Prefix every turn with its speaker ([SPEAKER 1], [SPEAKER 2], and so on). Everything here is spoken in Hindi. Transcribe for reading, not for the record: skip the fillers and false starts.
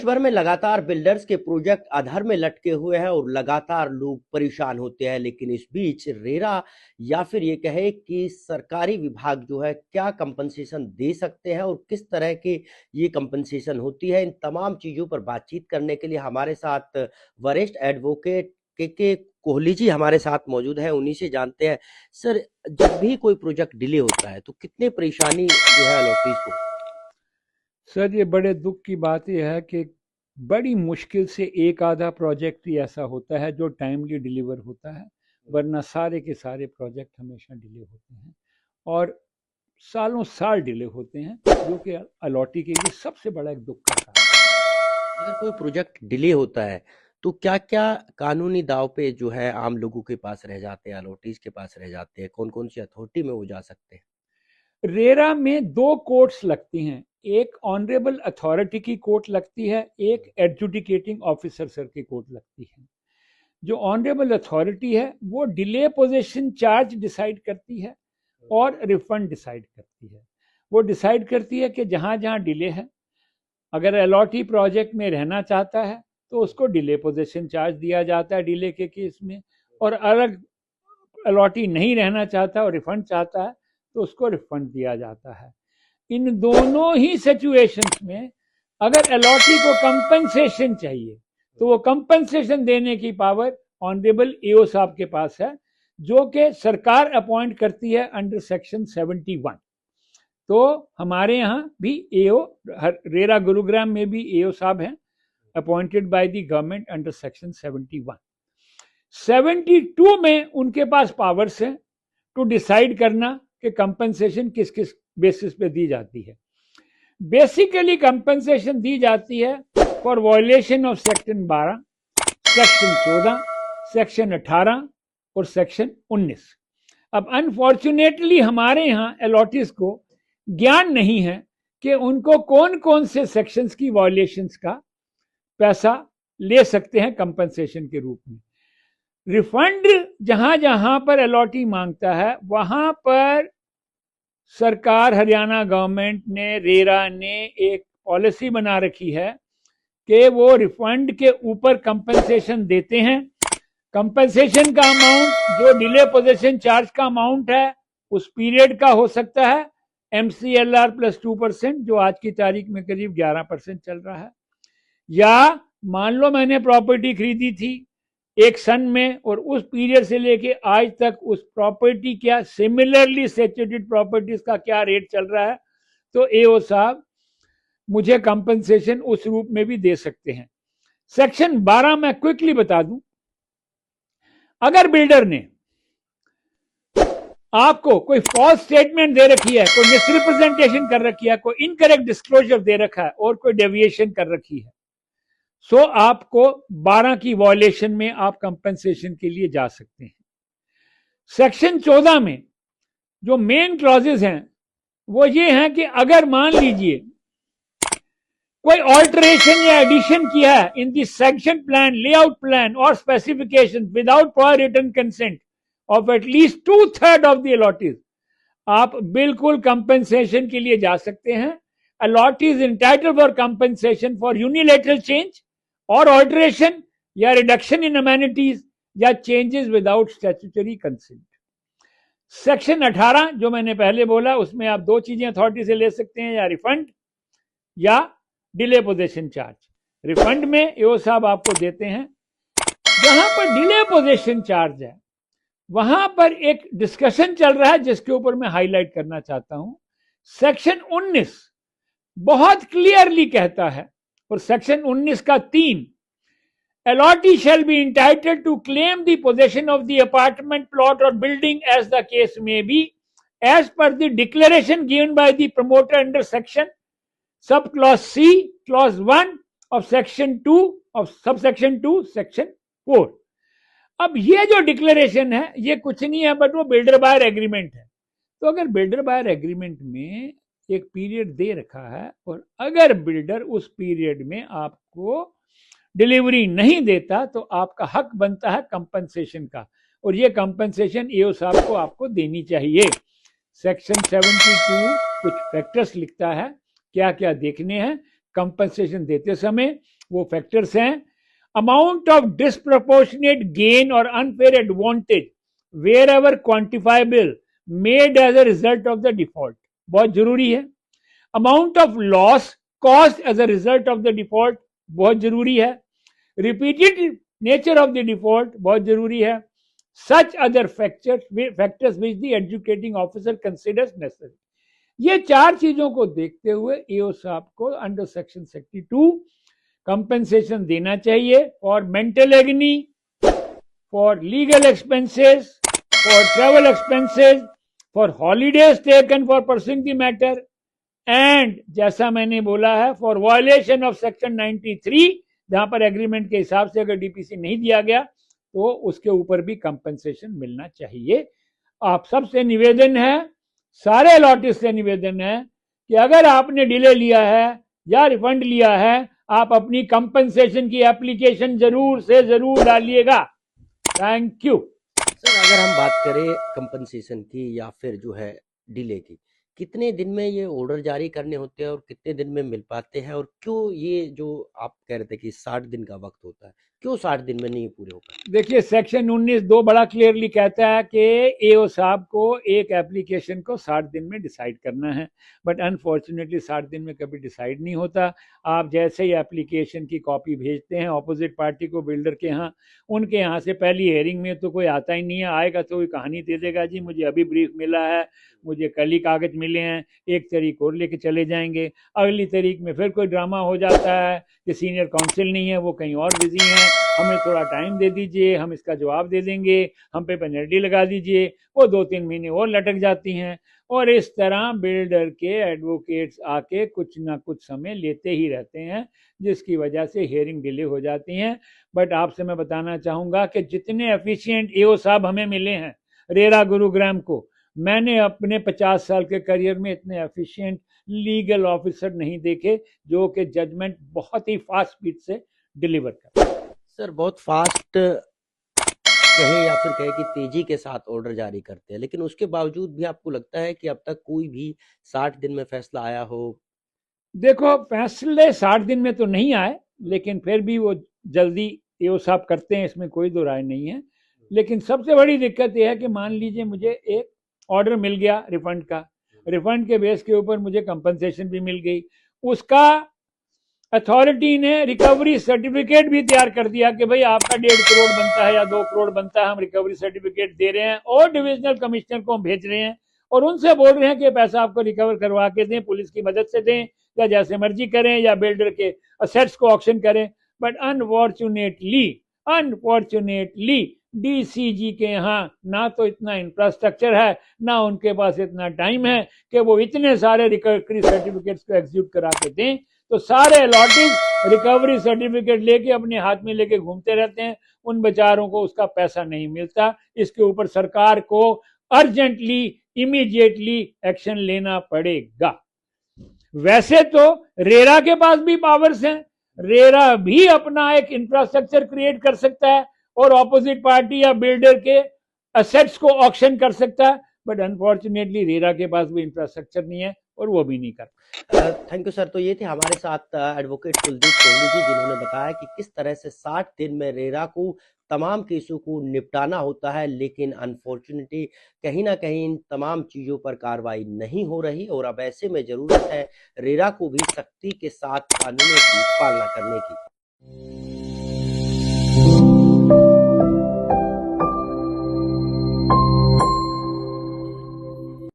[SPEAKER 1] भर में लगातार बिल्डर्स के प्रोजेक्ट अधर में लटके हुए हैं और लगातार लोग परेशान होते हैं, लेकिन इस बीच रेरा या फिर ये कहे कि सरकारी विभाग जो है क्या कंपनसेशन दे सकते हैं और किस तरह के ये कंपनसेशन होती है, इन तमाम चीजों पर बातचीत करने के लिए हमारे साथ वरिष्ठ एडवोकेट के कोहली जी हमारे साथ मौजूद हैं। उन्हीं से जानते हैं। सर, जब भी कोई प्रोजेक्ट डिले होता है तो कितने परेशानी जो है अलॉटीज को?
[SPEAKER 2] सर, ये बड़े दुख की बात यह है कि बड़ी मुश्किल से एक आधा प्रोजेक्ट ही ऐसा होता है जो टाइमली डिलीवर होता है, वरना सारे के सारे प्रोजेक्ट हमेशा डिले होते हैं और सालों साल डिले होते हैं, जो कि अलॉटी के लिए सबसे बड़ा एक दुख का कारण है।
[SPEAKER 1] अगर कोई प्रोजेक्ट डिले होता है तो क्या क्या कानूनी दाव पे जो है आम लोगों के पास रह जाते हैं, अलॉटीज के पास रह जाते हैं? कौन कौन सी अथॉरिटी में वो जा सकते हैं?
[SPEAKER 2] रेरा में दो कोर्ट्स लगती हैं, एक ऑनरेबल अथॉरिटी की कोर्ट लगती है, एक एडजुडिकेटिंग ऑफिसर सर की कोर्ट लगती है। जो ऑनरेबल अथॉरिटी है वो डिले पोजीशन चार्ज डिसाइड करती है और रिफंड डिसाइड करती है। वो डिसाइड करती है कि जहां जहां डिले है, अगर अलॉटी प्रोजेक्ट में रहना चाहता है तो उसको डिले पोजीशन चार्ज दिया जाता है डिले के केस में, और अलग अलॉटी नहीं रहना चाहता और रिफंड चाहता है तो उसको रिफंड दिया जाता है। इन दोनों ही सिचुएशंस में अगर अलॉटी को कंपनसेशन चाहिए तो वो कंपनसेशन देने की पावर ऑनरेबल एओ साहब के पास है, जो कि सरकार अपॉइंट करती है अंडर सेक्शन 71। तो हमारे यहाँ भी एओ, रेरा गुरुग्राम में भी एओ साहब हैं appointed by the government under section 71। 72 में उनके पास पावर्स हैं टू डिसाइड करना कि कंपनसेशन किस किस बेसिस पे दी जाती है। बेसिकली कंपनसेशन दी जाती है for violation of section 12, section 14, section 18 और सेक्शन 19। अब अनफॉर्चुनेटली हमारे यहाँ अलॉटीज को ज्ञान नहीं है कि उनको कौन कौन से सेक्शंस की वायलेशंस का पैसा ले सकते हैं कंपनसेशन के रूप में। रिफंड जहां जहां पर अलॉटी मांगता है वहां पर सरकार, हरियाणा गवर्नमेंट ने, रेरा ने एक पॉलिसी बना रखी है कि वो रिफंड के ऊपर कंपनसेशन देते हैं। कंपनसेशन का अमाउंट जो डिले पोजीशन चार्ज का अमाउंट है उस पीरियड का हो सकता है MCLR प्लस 2%, जो आज की तारीख में करीब 11% चल रहा है। या मान लो मैंने प्रॉपर्टी खरीदी थी एक सन में और उस पीरियड से लेके आज तक उस प्रॉपर्टी क्या सिमिलरली सिचुएटेड प्रॉपर्टीज का क्या रेट चल रहा है, तो एओ साहब मुझे कंपनसेशन उस रूप में भी दे सकते हैं। सेक्शन 12 में क्विकली बता दूं, अगर बिल्डर ने आपको कोई फॉल्स स्टेटमेंट दे रखी है, कोई मिसरिप्रेजेंटेशन कर रखी है, कोई इनकरेक्ट डिस्क्लोजर दे रखा है और कोई डेविएशन कर रखी है, सो आपको 12 की वायलेशन में आप कंपनसेशन के लिए जा सकते हैं। सेक्शन 14 में जो मेन क्लॉजेस हैं वो ये हैं कि अगर मान लीजिए कोई ऑल्टरेशन या एडिशन किया है in the section plan, layout plan और specification without prior written consent of at least 2/3 of the allottees, आप बिल्कुल कंपनसेशन के लिए जा सकते हैं। Allottees entitled for compensation for unilateral change और ऑल्टरेशन या रिडक्शन इन अमेनिटीज या changes without statutory consent. Section 18 जो मैंने पहले बोला, उसमें आप दो चीजें अथॉरिटी से ले सकते हैं, या रिफंड या डिले पोजीशन चार्ज। रिफंड में एओ साहब आपको देते हैं। जहां पर डिले पोजीशन चार्ज है वहां पर एक डिस्कशन चल रहा है जिसके ऊपर मैं हाईलाइट करना चाहता हूं। सेक्शन 19 बहुत क्लियरली कहता है, और सेक्शन 19 का 3, allotee shall be entitled to claim the possession of the apartment, plot or building as the case may be, as per the declaration given by the promoter under section subclause C, clause 1 of section 2 of subsection 2 section 4। अब ये जो डिक्लेरेशन है ये कुछ नहीं है बट वो बिल्डर बायर एग्रीमेंट है। तो अगर बिल्डर बायर एग्रीमेंट में एक पीरियड दे रखा है और अगर बिल्डर उस पीरियड में आपको डिलीवरी नहीं देता तो आपका हक बनता है कंपनसेशन का, और ये कंपनसेशन एओ साहब को आपको देनी चाहिए। सेक्शन 72 कुछ फैक्टर्स लिखता है क्या क्या देखने हैं कंपनसेशन देते समय, वो फैक्टर्स हैं, अमाउंट ऑफ डिसप्रोपोर्शनेट गेन और unfair advantage wherever quantifiable made as a result of the default, बहुत जरूरी है। Amount of loss cost as a result of the default, बहुत जरूरी है। Repeated nature of the default, बहुत जरूरी है। Such other factors which the educating officer considers necessary, ये चार चीजों को देखते हुए ईओ साहब को अंडर सेक्शन 62 कंपेंसेशन देना चाहिए for mental एग्नी, for legal expenses, for travel expenses, for holidays taken for pursuing the matter, and जैसा मैंने बोला है फॉर वायलेशन ऑफ सेक्शन 93, जहां पर एग्रीमेंट के हिसाब से अगर डीपीसी नहीं दिया गया तो उसके ऊपर भी कंपनसेशन मिलना चाहिए। आप सबसे निवेदन है, सारे अलॉटिस से निवेदन है कि अगर आपने डिले लिया है या रिफंड लिया है, आप अपनी कंपनसेशन की एप्लीकेशन जरूर से जरूर डालिएगा। Thank you.
[SPEAKER 1] सर अगर हम बात करें कंपनसेशन की या फिर जो है डिले की, कितने दिन में ये ऑर्डर जारी करने होते हैं और कितने दिन में मिल पाते हैं, और क्यों ये जो आप कह रहे थे कि 60 दिन का वक्त होता है, क्यों 60 दिन में नहीं पूरे हो पाते?
[SPEAKER 2] देखिए सेक्शन 19(2) बड़ा क्लियरली कहता है कि एओ साहब को एक एप्लीकेशन को 60 दिन में डिसाइड करना है, बट अनफॉर्चुनेटली 60 दिन में कभी डिसाइड नहीं होता। आप जैसे ही एप्लीकेशन की कॉपी भेजते हैं ऑपोजिट पार्टी को, बिल्डर के यहाँ, उनके यहाँ से पहली हेयरिंग में तो कोई आता ही नहीं है, आएगा तो कोई कहानी दे देगा, जी मुझे अभी ब्रीफ मिला है, मुझे कल ही कागज मिले हैं, 1 तारीख और लेके चले जाएंगे। अगली तारीख में फिर कोई ड्रामा हो जाता है कि सीनियर काउंसिल नहीं है, वो कहीं और बिजी हैं, हमें थोड़ा टाइम दे दीजिए, हम इसका जवाब दे देंगे, हम पे पेनल्टी लगा दीजिए, वो 2-3 महीने और लटक जाती हैं। और इस तरह बिल्डर के एडवोकेट्स आके कुछ ना कुछ समय लेते ही रहते हैं, जिसकी वजह से हियरिंग डिले हो जाती हैं। बट आपसे मैं बताना चाहूँगा कि जितने एफिशिएंट एओ साहब हमें मिले हैं रेरा गुरुग्राम को, मैंने अपने 50 साल के करियर में इतने एफिशिएंट लीगल ऑफिसर नहीं देखे जो कि जजमेंट बहुत ही फास्ट स्पीड से डिलीवर करते हैं।
[SPEAKER 1] सर बहुत फास्ट कहें या फिर कहें कि तेजी के साथ ऑर्डर जारी करते हैं, लेकिन उसके बावजूद भी आपको लगता है कि अब तक कोई भी 60 दिन में फैसला आया हो?
[SPEAKER 2] देखो फैसले 60 दिन में तो नहीं आए, लेकिन फिर भी वो जल्दी एओ साहब करते हैं, इसमें कोई दो राय नहीं है। लेकिन सबसे बड़ी दिक्कत यह है कि मान लीजिए मुझे एक ऑर्डर मिल गया रिफंड का, रिफंड के बेस के ऊपर मुझे कंपनसेशन भी मिल गई, उसका अथॉरिटी ने रिकवरी सर्टिफिकेट भी तैयार कर दिया कि भाई आपका 1.5 करोड़ बनता है या 2 करोड़ बनता है, हम रिकवरी सर्टिफिकेट दे रहे हैं और डिविजनल कमिश्नर को हम भेज रहे हैं और उनसे बोल रहे हैं कि पैसा आपको रिकवर करवा के दें, पुलिस की मदद से दें या जैसे मर्जी करें या बिल्डर के असेट्स को ऑक्शन करें। बट अनफॉर्चुनेटली डीसीजी के यहाँ ना तो इतना इंफ्रास्ट्रक्चर है, ना उनके पास इतना टाइम है कि वो इतने सारे रिकवरी सर्टिफिकेट्स को एग्जीक्यूट करा के दें। तो सारे अलॉटेड रिकवरी सर्टिफिकेट लेके अपने हाथ में लेके घूमते रहते हैं, उन बेचारों को उसका पैसा नहीं मिलता। इसके ऊपर सरकार को अर्जेंटली इमीडिएटली एक्शन लेना पड़ेगा। वैसे तो रेरा के पास भी पावर्स हैं, रेरा भी अपना एक इंफ्रास्ट्रक्चर क्रिएट कर सकता है और ऑपोजिट पार्टी या बिल्डर के असेट्स को ऑक्शन कर सकता है, बट अनफॉर्चुनेटली रेरा के पास भी इंफ्रास्ट्रक्चर नहीं है और वो भी नहीं कर।
[SPEAKER 1] Thank you sir. तो ये थे हमारे साथ एडवोकेट कुलदीप कोहली जी, जिन्होंने बताया कि किस तरह से 60 दिन में रेरा को तमाम केसों को निपटाना होता है, लेकिन अनफॉर्चुनेटली कहीं ना कहीं इन तमाम चीज़ों पर कार्रवाई नहीं हो रही और अब ऐसे में ज़रूरत है रेरा को भी सख्ती के साथ कानूनों की पालना करने की।